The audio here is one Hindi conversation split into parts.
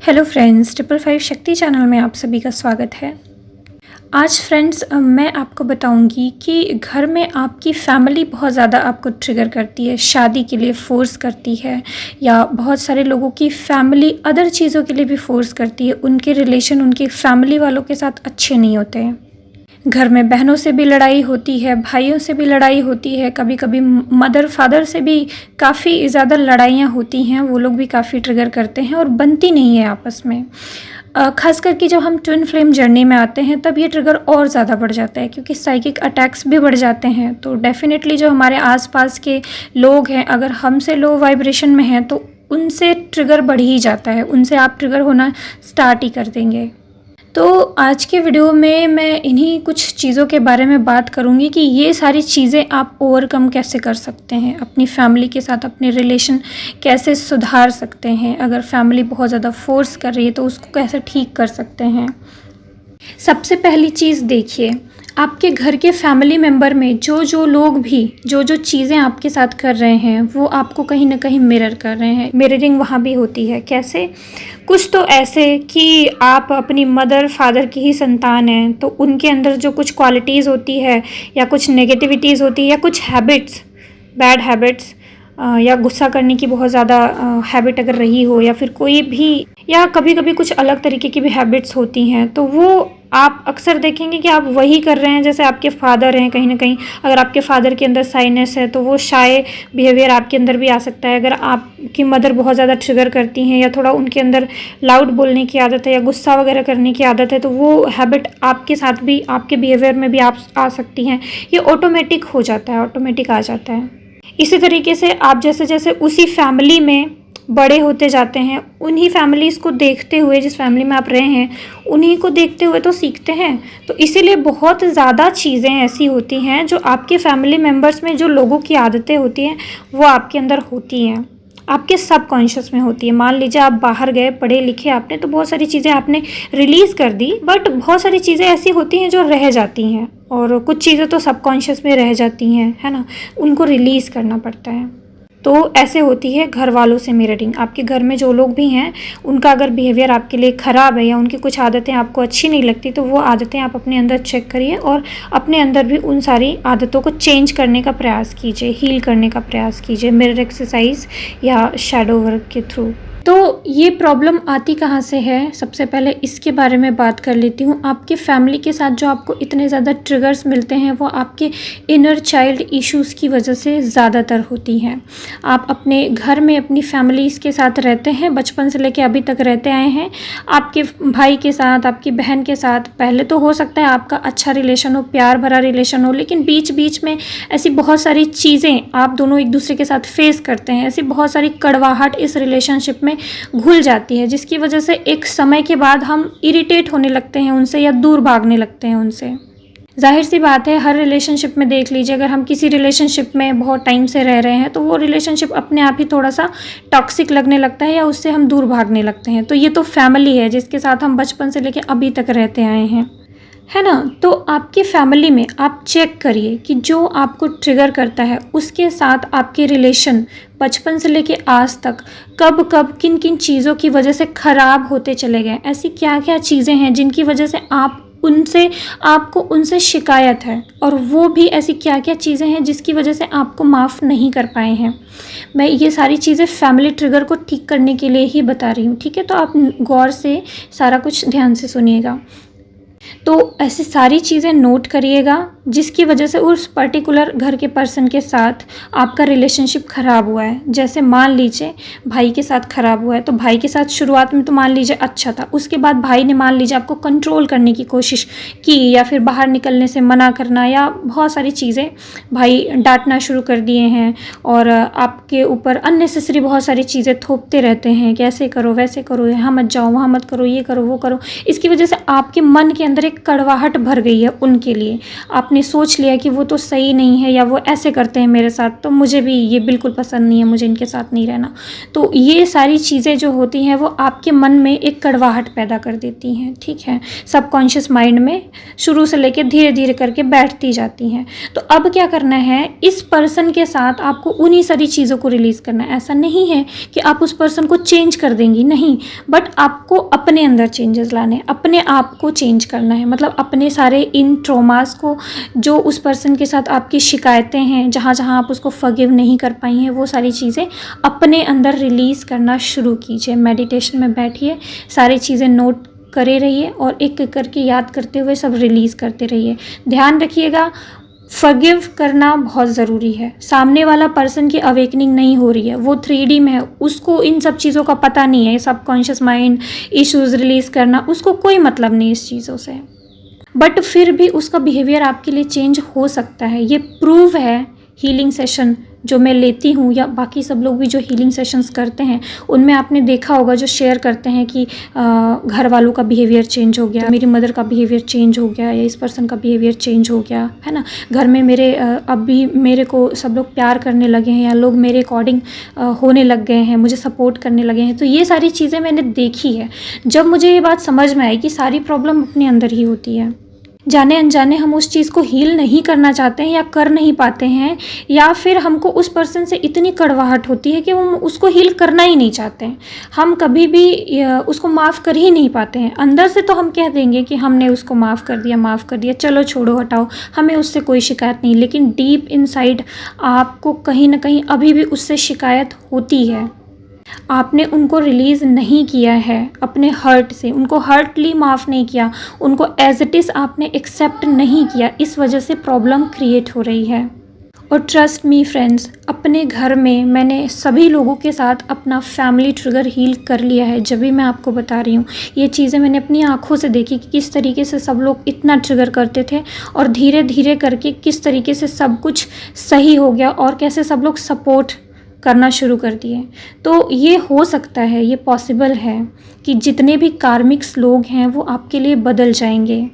हेलो फ्रेंड्स, 555 शक्ति चैनल में आप सभी का स्वागत है। आज फ्रेंड्स मैं आपको बताऊंगी कि घर में आपकी फैमिली बहुत ज़्यादा आपको ट्रिगर करती है, शादी के लिए फ़ोर्स करती है, या बहुत सारे लोगों की फैमिली अदर चीज़ों के लिए भी फ़ोर्स करती है। उनके रिलेशन उनकी फैमिली वालों के साथ अच्छे नहीं होते हैं। घर में बहनों से भी लड़ाई होती है, भाइयों से भी लड़ाई होती है, कभी कभी मदर फादर से भी काफ़ी ज़्यादा लड़ाइयाँ होती हैं। वो लोग भी काफ़ी ट्रिगर करते हैं और बनती नहीं है आपस में। ख़ास करके जब हम ट्विन फ्लेम जर्नी में आते हैं तब ये ट्रिगर और ज़्यादा बढ़ जाता है, क्योंकि साइकिक अटैक्स भी बढ़ जाते हैं। तो डेफिनेटली जो हमारे आसपास के लोग हैं, अगर हमसे लो वाइब्रेशन में हैं तो उनसे ट्रिगर बढ़ ही जाता है, उनसे आप ट्रिगर होना स्टार्ट ही कर देंगे। तो आज के वीडियो में मैं इन्हीं कुछ चीज़ों के बारे में बात करूंगी कि ये सारी चीज़ें आप ओवरकम कैसे कर सकते हैं, अपनी फैमिली के साथ अपने रिलेशन कैसे सुधार सकते हैं, अगर फैमिली बहुत ज़्यादा फोर्स कर रही है तो उसको कैसे ठीक कर सकते हैं। सबसे पहली चीज़ देखिए, आपके घर के फैमिली मेम्बर में जो लोग भी जो चीज़ें आपके साथ कर रहे हैं वो आपको कहीं ना कहीं मिरर कर रहे हैं। मिररिंग वहाँ भी होती है। कैसे? कुछ तो ऐसे कि आप अपनी मदर फादर की ही संतान हैं, तो उनके अंदर जो कुछ क्वालिटीज़ होती है या कुछ नेगेटिविटीज़ होती है या कुछ हैबिट्स, बैड हैबिट्स, या गुस्सा करने की बहुत ज़्यादा हैबिट अगर रही हो, या फिर कोई भी, या कभी कभी कुछ अलग तरीके की भी हैबिट्स होती हैं, तो वो आप अक्सर देखेंगे कि आप वही कर रहे हैं। जैसे आपके फादर हैं, कहीं ना कहीं अगर आपके फादर के अंदर साइनेस है तो वो शाय बिहेवियर आपके अंदर भी आ सकता है। अगर आपकी मदर बहुत ज़्यादा ट्रिगर करती हैं या थोड़ा उनके अंदर लाउड बोलने की आदत है या गुस्सा वगैरह करने की आदत है, तो वो हैबिट आपके साथ भी, आपके बिहेवियर में भी आप आ सकती हैं। ये ऑटोमेटिक हो जाता है, ऑटोमेटिक आ जाता है। इसी तरीके से आप जैसे जैसे उसी फैमिली में बड़े होते जाते हैं, उन्हीं फैमिलीज़ को देखते हुए, जिस फैमिली में आप रहे हैं उन्हीं को देखते हुए तो सीखते हैं। तो इसीलिए बहुत ज़्यादा चीज़ें ऐसी होती हैं जो आपके फैमिली मेम्बर्स में जो लोगों की आदतें होती हैं वो आपके अंदर होती हैं, आपके सबकॉन्शियस में होती है। मान लीजिए आप बाहर गए, पढ़े लिखे आपने, तो बहुत सारी चीज़ें आपने रिलीज़ कर दी, बट बहुत सारी चीज़ें ऐसी होती हैं जो रह जाती हैं, और कुछ चीज़ें तो सबकॉन्शियस में रह जाती हैं, है ना, उनको रिलीज़ करना पड़ता है। तो ऐसे होती है घर वालों से मिररिंग। आपके घर में जो लोग भी हैं उनका अगर बिहेवियर आपके लिए ख़राब है या उनकी कुछ आदतें आपको अच्छी नहीं लगती, तो वो आदतें आप अपने अंदर चेक करिए और अपने अंदर भी उन सारी आदतों को चेंज करने का प्रयास कीजिए, हील करने का प्रयास कीजिए मिरर एक्सरसाइज या शैडो वर्क के थ्रू। तो ये प्रॉब्लम आती कहाँ से है, सबसे पहले इसके बारे में बात कर लेती हूँ। आपके फैमिली के साथ जो आपको इतने ज़्यादा ट्रिगर्स मिलते हैं वो आपके इनर चाइल्ड इश्यूज़ की वजह से ज़्यादातर होती हैं। आप अपने घर में अपनी फैमिलीज़ के साथ रहते हैं, बचपन से लेकर अभी तक रहते आए हैं। आपके भाई के साथ, आपकी बहन के साथ पहले तो हो सकता है आपका अच्छा रिलेशन हो, प्यार भरा रिलेशन हो, लेकिन बीच बीच में ऐसी बहुत सारी चीज़ें आप दोनों एक दूसरे के साथ फेस करते हैं। ऐसी बहुत सारी कड़वाहट इस रिलेशनशिप में घुल जाती है, जिसकी वजह से एक समय के बाद हम इरिटेट होने लगते हैं उनसे या दूर भागने लगते हैं उनसे। जाहिर सी बात है, हर रिलेशनशिप में देख लीजिए, अगर हम किसी रिलेशनशिप में बहुत टाइम से रह रहे हैं तो वो रिलेशनशिप अपने आप ही थोड़ा सा टॉक्सिक लगने लगता है या उससे हम दूर भागने लगते हैं। तो ये तो फैमिली है जिसके साथ हम बचपन से लेकर अभी तक रहते आए हैं, है ना। तो आपकी फैमिली में आप चेक करिए कि जो आपको ट्रिगर करता है उसके साथ आपके रिलेशन बचपन से लेके आज तक कब कब किन किन चीज़ों की वजह से ख़राब होते चले गए। ऐसी क्या क्या चीज़ें हैं जिनकी वजह से आपको उनसे शिकायत है, और वो भी ऐसी क्या क्या चीज़ें हैं जिसकी वजह से आपको माफ़ नहीं कर पाए हैं। मैं ये सारी चीज़ें फैमिली ट्रिगर को ठीक करने के लिए ही बता रही हूँ, ठीक है। तो आप गौर से सारा कुछ ध्यान से सुनिएगा। तो ऐसी सारी चीज़ें नोट करिएगा जिसकी वजह से उस पर्टिकुलर घर के पर्सन के साथ आपका रिलेशनशिप ख़राब हुआ है। जैसे मान लीजिए भाई के साथ ख़राब हुआ है, तो भाई के साथ शुरुआत में तो मान लीजिए अच्छा था, उसके बाद भाई ने मान लीजिए आपको कंट्रोल करने की कोशिश की, या फिर बाहर निकलने से मना करना, या बहुत सारी चीज़ें भाई डांटना शुरू कर दिए हैं और आपके ऊपर अननेसेसरी बहुत सारी चीज़ें थोपते रहते हैं कि ऐसे करो, वैसे करो, यहाँ मत जाओ, वहाँ मत करो, ये करो, वो करो। इसकी वजह से आपके मन के अंदर एक कड़वाहट भर गई है उनके लिए। आपने आपने सोच लिया कि वो तो सही नहीं है या वो ऐसे करते हैं मेरे साथ, तो मुझे भी ये बिल्कुल पसंद नहीं है, मुझे इनके साथ नहीं रहना। तो ये सारी चीज़ें जो होती हैं वो आपके मन में एक कड़वाहट पैदा कर देती हैं, ठीक है, सबकॉन्शियस माइंड में शुरू से लेकर धीरे धीरे करके बैठती जाती हैं। तो अब क्या करना है, इस पर्सन के साथ आपको उन्हीं सारी चीज़ों को रिलीज़ करना है। ऐसा नहीं है कि आप उस पर्सन को चेंज कर देंगी, नहीं, बट आपको अपने अंदर चेंजेस लाने, अपने आप को चेंज करना है। मतलब अपने सारे इन ट्रॉमास को, जो उस पर्सन के साथ आपकी शिकायतें हैं, जहाँ जहाँ आप उसको फॉरगिव नहीं कर पाई हैं, वो सारी चीज़ें अपने अंदर रिलीज़ करना शुरू कीजिए। मेडिटेशन में बैठिए, सारी चीज़ें नोट करे रहिए और एक एक करके याद करते हुए सब रिलीज़ करते रहिए। ध्यान रखिएगा, फॉरगिव करना बहुत ज़रूरी है। सामने वाला पर्सन की अवेकनिंग नहीं हो रही है, वो 3D में है, उसको इन सब चीज़ों का पता नहीं है, सबकॉन्शियस माइंड इश्यूज़ रिलीज़ करना, उसको कोई मतलब नहीं इस चीज़ों से, बट फिर भी उसका बिहेवियर आपके लिए चेंज हो सकता है। ये प्रूव है हीलिंग सेशन जो मैं लेती हूँ, या बाकी सब लोग भी जो हीलिंग सेशंस करते हैं, उनमें आपने देखा होगा जो शेयर करते हैं कि घर वालों का बिहेवियर चेंज हो गया, मेरी मदर का बिहेवियर चेंज हो गया, या इस पर्सन का बिहेवियर चेंज हो गया, है ना। घर में मेरे अब भी मेरे को सब लोग प्यार करने लगे हैं, या लोग मेरे अकॉर्डिंग होने लग गए हैं, मुझे सपोर्ट करने लगे हैं। तो ये सारी चीज़ें मैंने देखी है। जब मुझे ये बात समझ में आई कि सारी प्रॉब्लम अपने अंदर ही होती है, जाने अनजाने हम उस चीज़ को हील नहीं करना चाहते हैं या कर नहीं पाते हैं, या फिर हमको उस पर्सन से इतनी कड़वाहट होती है कि हम उसको हील करना ही नहीं चाहते हैं, हम कभी भी उसको माफ़ कर ही नहीं पाते हैं। अंदर से तो हम कह देंगे कि हमने उसको माफ़ कर दिया, चलो छोड़ो हटाओ, हमें उससे कोई शिकायत नहीं, लेकिन डीप इनसाइड आपको कहीं ना कहीं अभी भी उससे शिकायत होती है। आपने उनको रिलीज़ नहीं किया है अपने हर्ट से, उनको हर्टली माफ़ नहीं किया, उनको एज इट इज़ आपने एक्सेप्ट नहीं किया, इस वजह से प्रॉब्लम क्रिएट हो रही है। और ट्रस्ट मी फ्रेंड्स, अपने घर में मैंने सभी लोगों के साथ अपना फैमिली ट्रिगर हील कर लिया है। जब भी मैं आपको बता रही हूँ ये चीज़ें, मैंने अपनी आँखों से देखी कि किस तरीके से सब लोग इतना ट्रिगर करते थे और धीरे धीरे करके किस तरीके से सब कुछ सही हो गया और कैसे सब लोग सपोर्ट करना शुरू कर दिए। तो ये हो सकता है, ये पॉसिबल है कि जितने भी कार्मिक्स लोग हैं वो आपके लिए बदल जाएंगे।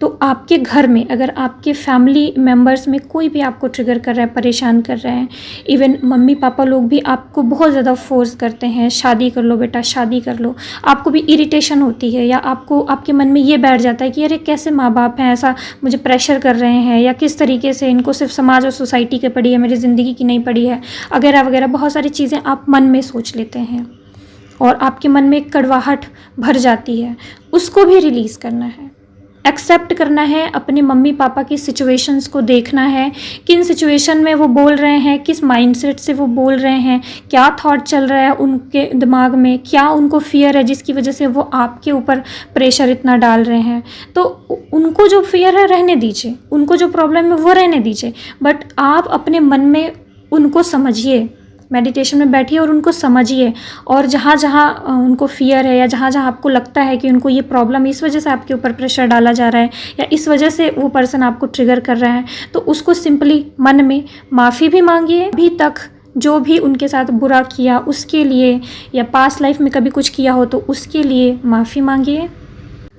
तो आपके घर में अगर आपके फैमिली मेम्बर्स में कोई भी आपको ट्रिगर कर रहा है, परेशान कर रहे हैं, इवन मम्मी पापा लोग भी आपको बहुत ज़्यादा फोर्स करते हैं, शादी कर लो बेटा, शादी कर लो, आपको भी इरिटेशन होती है, या आपको आपके मन में ये बैठ जाता है कि अरे कैसे माँ बाप हैं, ऐसा मुझे प्रेशर कर रहे हैं, या किस तरीके से इनको सिर्फ समाज और सोसाइटी की पड़ी है, मेरी ज़िंदगी की नहीं पड़ी है, वगैरह वगैरह बहुत सारी चीज़ें आप मन में सोच लेते हैं और आपके मन में एक कड़वाहट भर जाती है। उसको भी रिलीज़ करना है, एक्सेप्ट करना है, अपने मम्मी पापा की सिचुएशंस को देखना है, किन सिचुएशन में वो बोल रहे हैं, किस माइंडसेट से वो बोल रहे हैं, क्या थॉट चल रहा है उनके दिमाग में, क्या उनको फियर है जिसकी वजह से वो आपके ऊपर प्रेशर इतना डाल रहे हैं। तो उनको जो फियर है रहने दीजिए, उनको जो प्रॉब्लम है वो रहने दीजिए, बट आप अपने मन में उनको समझिए, मेडिटेशन में बैठिए और उनको समझिए, और जहाँ जहाँ उनको फियर है या जहाँ जहाँ आपको लगता है कि उनको ये प्रॉब्लम इस वजह से आपके ऊपर प्रेशर डाला जा रहा है या इस वजह से वो पर्सन आपको ट्रिगर कर रहा है, तो उसको सिंपली मन में माफ़ी भी मांगिए। अभी तक जो भी उनके साथ बुरा किया उसके लिए, या पास्ट लाइफ में कभी कुछ किया हो तो उसके लिए माफ़ी मांगिए।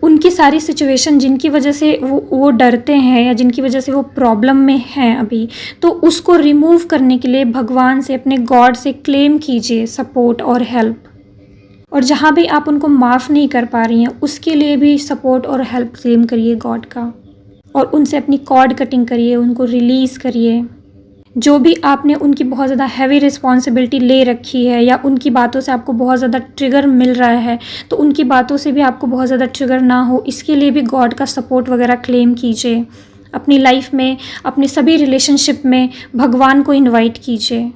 उनकी सारी सिचुएशन जिनकी वजह से वो डरते हैं या जिनकी वजह से वो प्रॉब्लम में हैं अभी, तो उसको रिमूव करने के लिए भगवान से, अपने गॉड से क्लेम कीजिए सपोर्ट और हेल्प। और जहाँ भी आप उनको माफ़ नहीं कर पा रही हैं उसके लिए भी सपोर्ट और हेल्प क्लेम करिए गॉड का, और उनसे अपनी कॉर्ड कटिंग करिए, उनको रिलीज़ करिए। जो भी आपने उनकी बहुत ज़्यादा हैवी रिस्पॉन्सिबिलिटी ले रखी है या उनकी बातों से आपको बहुत ज़्यादा ट्रिगर मिल रहा है, तो उनकी बातों से भी आपको बहुत ज़्यादा ट्रिगर ना हो, इसके लिए भी गॉड का सपोर्ट वगैरह क्लेम कीजिए। अपनी लाइफ में, अपने सभी रिलेशनशिप में भगवान को इनवाइट कीजिए।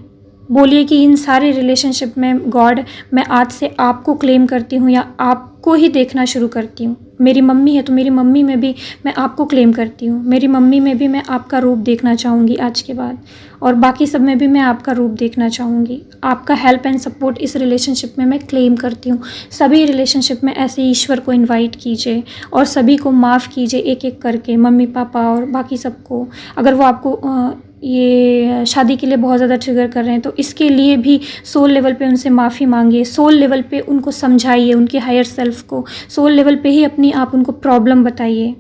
बोलिए कि इन सारे रिलेशनशिप में गॉड, मैं आज से आपको क्लेम करती हूँ या आपको ही देखना शुरू करती हूँ। मेरी मम्मी है तो मेरी मम्मी में भी मैं आपको क्लेम करती हूँ, मेरी मम्मी में भी मैं आपका रूप देखना चाहूँगी आज के बाद, और बाकी सब में भी मैं आपका रूप देखना चाहूँगी। आपका हेल्प एंड सपोर्ट इस रिलेशनशिप में मैं क्लेम करती हूँ। सभी रिलेशनशिप में ऐसे ईश्वर को इनवाइट कीजिए और सभी को माफ़ कीजिए एक एक करके, मम्मी पापा और बाकी सबको। अगर वो आपको ये शादी के लिए बहुत ज़्यादा ट्रिगर कर रहे हैं तो इसके लिए भी सोल लेवल पे उनसे माफ़ी मांगिए, सोल लेवल पे उनको समझाइए, उनके हायर सेल्फ को सोल लेवल पे ही अपनी आप उनको प्रॉब्लम बताइए।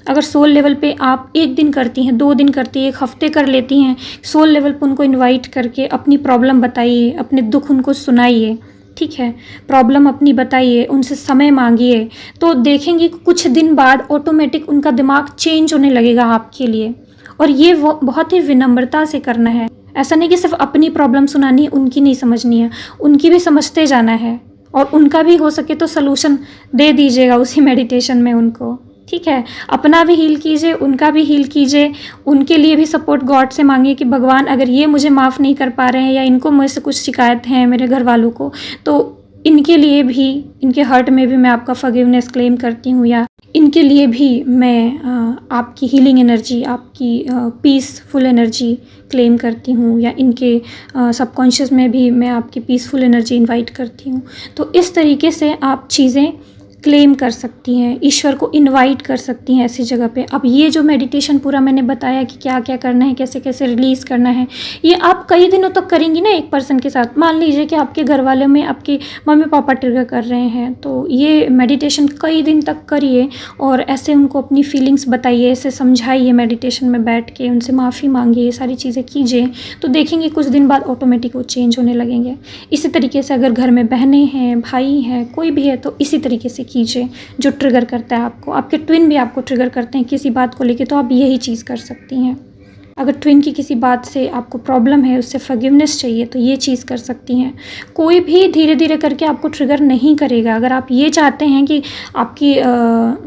अगर सोल लेवल पे आप 1 दिन करती हैं, 2 दिन करती हैं, 1 हफ्ते कर लेती हैं, सोल लेवल पे उनको इनवाइट करके अपनी प्रॉब्लम बताइए, अपने दुख उनको सुनाइए, ठीक है, प्रॉब्लम अपनी बताइए, उनसे समय मांगिए, तो देखेंगे कुछ दिन बाद ऑटोमेटिक उनका दिमाग चेंज होने लगेगा आपके लिए। और ये वो बहुत ही विनम्रता से करना है। ऐसा नहीं कि सिर्फ अपनी प्रॉब्लम सुनानी है, उनकी नहीं समझनी है, उनकी भी समझते जाना है और उनका भी हो सके तो सलूशन दे दीजिएगा उसी मेडिटेशन में उनको, ठीक है। अपना भी हील कीजिए, उनका भी हील कीजिए, उनके लिए भी सपोर्ट गॉड से मांगिए कि भगवान अगर ये मुझे माफ़ नहीं कर पा रहे हैं या इनको मुझसे कुछ शिकायत है मेरे घर वालों को, तो इनके लिए भी, इनके हर्ट में भी मैं आपका फॉरगिवनेस क्लेम करती हूँ, या इनके लिए भी मैं आपकी हीलिंग एनर्जी, आपकी पीसफुल एनर्जी क्लेम करती हूँ, या इनके सबकॉन्शियस में भी मैं आपकी पीसफुल एनर्जी इनवाइट करती हूँ। तो इस तरीके से आप चीज़ें क्लेम कर सकती हैं, ईश्वर को इनवाइट कर सकती हैं ऐसी जगह पे। अब ये जो मेडिटेशन पूरा मैंने बताया कि क्या क्या करना है, कैसे कैसे रिलीज़ करना है, ये आप कई दिनों तक करेंगी ना एक पर्सन के साथ। मान लीजिए कि आपके घर वाले में आपके मम्मी पापा ट्रिगर कर रहे हैं, तो ये मेडिटेशन कई दिन तक करिए और ऐसे उनको अपनी फीलिंग्स बताइए, ऐसे समझाइए मेडिटेशन में बैठ के, उनसे माफ़ी मांगिए, ये सारी चीज़ें कीजिए, तो देखेंगे कुछ दिन बाद ऑटोमेटिक वो चेंज होने लगेंगे। इसी तरीके से अगर घर में बहनें हैं, भाई हैं, कोई भी है, तो इसी तरीके से कीजिए। जो ट्रिगर करता है आपको, आपके ट्विन भी आपको ट्रिगर करते हैं किसी बात को लेके, तो आप यही चीज़ कर सकती हैं। अगर ट्विन की किसी बात से आपको प्रॉब्लम है, उससे फॉरगिवनेस चाहिए, तो ये चीज़ कर सकती हैं। कोई भी धीरे धीरे करके आपको ट्रिगर नहीं करेगा। अगर आप ये चाहते हैं कि आपकी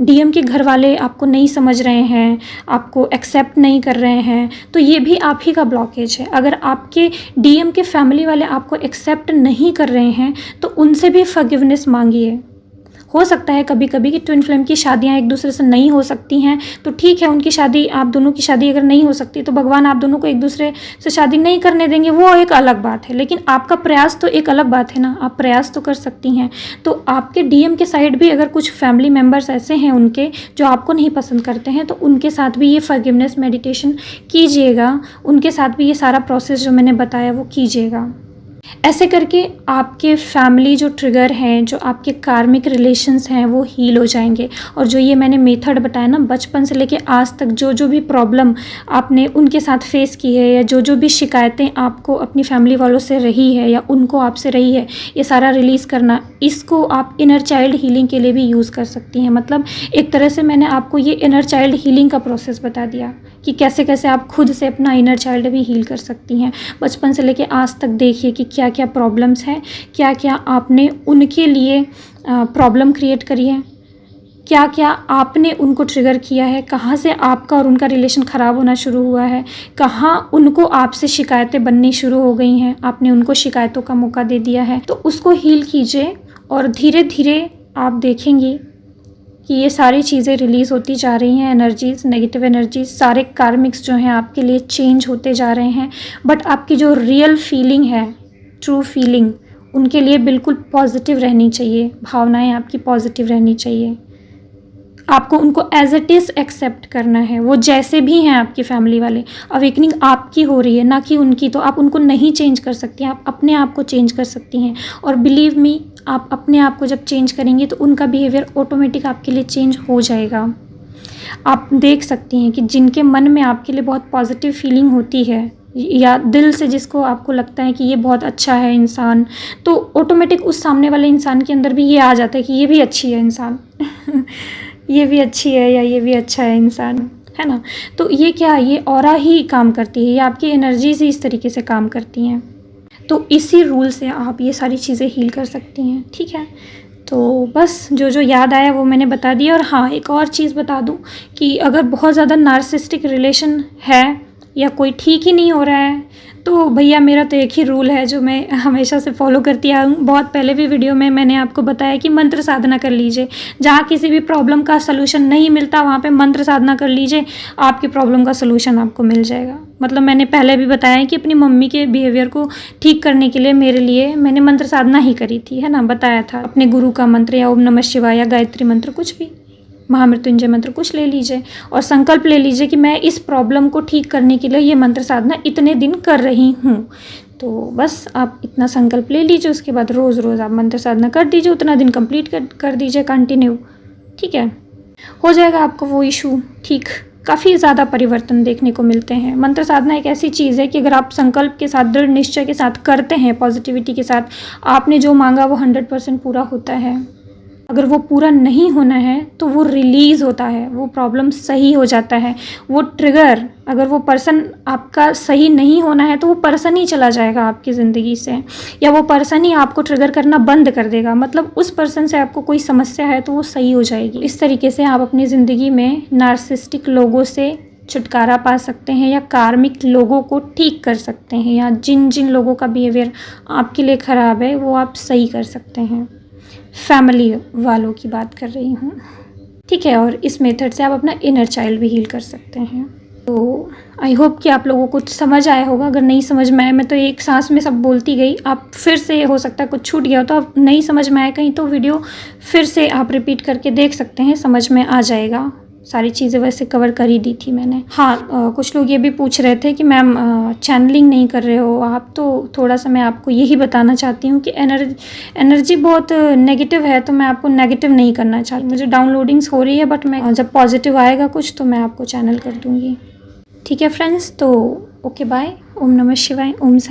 डीएम के घर वाले आपको नहीं समझ रहे हैं, आपको एक्सेप्ट नहीं कर रहे हैं, तो ये भी आप ही का ब्लॉकेज है। अगर आपके डीएम के फैमिली वाले आपको एक्सेप्ट नहीं कर रहे हैं, तो उनसे भी फॉरगिवनेस मांगिए। हो सकता है कभी कभी कि ट्विन फ्लेम की शादियां एक दूसरे से नहीं हो सकती हैं, तो ठीक है, उनकी शादी, आप दोनों की शादी अगर नहीं हो सकती तो भगवान आप दोनों को एक दूसरे से शादी नहीं करने देंगे, वो एक अलग बात है। लेकिन आपका प्रयास तो एक अलग बात है ना, आप प्रयास तो कर सकती हैं। तो आपके डीएम के साइड भी अगर कुछ फैमिली मेम्बर्स ऐसे हैं उनके जो आपको नहीं पसंद करते हैं, तो उनके साथ भी ये फॉरगिवनेस मेडिटेशन कीजिएगा, उनके साथ भी ये सारा प्रोसेस जो मैंने बताया वो कीजिएगा। ऐसे करके आपके फैमिली जो ट्रिगर हैं, जो आपके कार्मिक रिलेशंस हैं, वो हील हो जाएंगे। और जो ये मैंने मेथड बताया ना, बचपन से लेके आज तक जो जो भी प्रॉब्लम आपने उनके साथ फेस की है, या जो जो भी शिकायतें आपको अपनी फैमिली वालों से रही है या उनको आपसे रही है, ये सारा रिलीज़ करना, इसको आप इनर चाइल्ड हीलिंग के लिए भी यूज़ कर सकती हैं। मतलब एक तरह से मैंने आपको ये इनर चाइल्ड हीलिंग का प्रोसेस बता दिया कि कैसे कैसे आप खुद से अपना इनर चाइल्ड भी हील कर सकती हैं। बचपन से लेके आज तक देखिए कि क्या क्या प्रॉब्लम्स हैं, क्या क्या आपने उनके लिए प्रॉब्लम क्रिएट करी है, क्या क्या आपने उनको ट्रिगर किया है, कहाँ से आपका और उनका रिलेशन ख़राब होना शुरू हुआ है, कहाँ उनको आपसे शिकायतें बननी शुरू हो गई हैं, आपने उनको शिकायतों का मौका दे दिया है। तो उसको हील कीजिए और धीरे धीरे आप देखेंगी कि ये सारी चीज़ें रिलीज़ होती जा रही हैं, एनर्जीज़, नेगेटिव एनर्जीज, सारे कार्मिक्स जो हैं आपके लिए चेंज होते जा रहे हैं। बट आपकी जो रियल फीलिंग है, ट्रू फीलिंग, उनके लिए बिल्कुल पॉजिटिव रहनी चाहिए, भावनाएं आपकी पॉजिटिव रहनी चाहिए। आपको उनको एज इट इज़ एक्सेप्ट करना है, वो जैसे भी हैं आपकी फैमिली वाले। अवेकनिंग आपकी हो रही है, ना कि उनकी, तो आप उनको नहीं चेंज कर सकती, आप अपने आप को चेंज कर सकती हैं। और बिलीव मी, आप अपने आप को जब चेंज करेंगी तो उनका बिहेवियर ऑटोमेटिक आपके लिए चेंज हो जाएगा। आप देख सकती हैं कि जिनके मन में आपके लिए बहुत पॉजिटिव फीलिंग होती है, या दिल से जिसको आपको लगता है कि ये बहुत अच्छा है इंसान, तो ऑटोमेटिक उस सामने वाले इंसान के अंदर भी ये आ जाता है कि ये भी अच्छी है इंसान ये भी अच्छी है, या ये भी अच्छा है इंसान, है ना। तो ये क्या, ये ऑरा ही काम करती है, ये आपकी एनर्जीज ही इस तरीके से काम करती हैं। तो इसी रूल से आप ये सारी चीज़ें हील कर सकती हैं, ठीक है। तो बस जो जो याद आया वो मैंने बता दिया। और हाँ, एक और चीज़ बता दूं कि अगर बहुत ज़्यादा नार्सिसिस्टिक रिलेशन है या कोई ठीक ही नहीं हो रहा है, तो भैया मेरा तो एक ही रूल है जो मैं हमेशा से फॉलो करती आ हूँ। बहुत पहले भी वीडियो में मैंने आपको बताया कि मंत्र साधना कर लीजिए। जहाँ किसी भी प्रॉब्लम का सलूशन नहीं मिलता, वहाँ पे मंत्र साधना कर लीजिए, आपकी प्रॉब्लम का सलूशन आपको मिल जाएगा। मतलब मैंने पहले भी बताया है कि अपनी मम्मी के बिहेवियर को ठीक करने के लिए मेरे लिए मैंने मंत्र साधना ही करी थी, है ना, बताया था। अपने गुरु का मंत्र या ओम नमः शिवाय या गायत्री मंत्र, कुछ भी, महामृत्युंजय मंत्र कुछ ले लीजिए और संकल्प ले लीजिए कि मैं इस प्रॉब्लम को ठीक करने के लिए ये मंत्र साधना इतने दिन कर रही हूँ। तो बस आप इतना संकल्प ले लीजिए, उसके बाद रोज़ रोज़ आप मंत्र साधना कर दीजिए, उतना दिन कंप्लीट कर दीजिए कंटिन्यू, ठीक है। हो जाएगा आपको वो इशू ठीक। काफ़ी ज़्यादा परिवर्तन देखने को मिलते हैं। मंत्र साधना एक ऐसी चीज़ है कि अगर आप संकल्प के साथ, दृढ़ निश्चय के साथ करते हैं, पॉजिटिविटी के साथ, आपने जो मांगा वो 100% पूरा होता है। अगर वो पूरा नहीं होना है तो वो रिलीज़ होता है, वो प्रॉब्लम सही हो जाता है। वो ट्रिगर, अगर वो पर्सन आपका सही नहीं होना है तो वो पर्सन ही चला जाएगा आपकी ज़िंदगी से, या वो पर्सन ही आपको ट्रिगर करना बंद कर देगा। मतलब उस पर्सन से आपको कोई समस्या है तो वो सही हो जाएगी। इस तरीके से आप अपनी ज़िंदगी में नार्सिसिस्टिक लोगों से छुटकारा पा सकते हैं, या कार्मिक लोगों को ठीक कर सकते हैं, या जिन जिन लोगों का बिहेवियर आपके लिए ख़राब है वो आप सही कर सकते हैं। फैमिली वालों की बात कर रही हूँ, ठीक है। और इस मेथड से आप अपना इनर चाइल्ड भी हील कर सकते हैं। तो आई होप कि आप लोगों को समझ आया होगा। अगर नहीं समझ में आया, मैं तो एक सांस में सब बोलती गई, आप फिर से, हो सकता है कुछ छूट गया हो तो आप नहीं समझ में आया कहीं, तो वीडियो फिर से आप रिपीट करके देख सकते हैं, समझ में आ जाएगा। सारी चीज़ें वैसे कवर कर ही दी थी मैंने। हाँ, कुछ लोग ये भी पूछ रहे थे कि मैम चैनलिंग नहीं कर रहे हो आप, तो थोड़ा सा मैं आपको यही बताना चाहती हूँ कि एनर्जी बहुत नेगेटिव है, तो मैं आपको नेगेटिव नहीं करना चाहती। मुझे डाउनलोडिंग्स हो रही है, बट मैं जब पॉजिटिव आएगा कुछ तो मैं आपको चैनल कर दूँगी। ठीक है फ्रेंड्स, तो ओके बाय। ओम नमः शिवाय। ओम साई।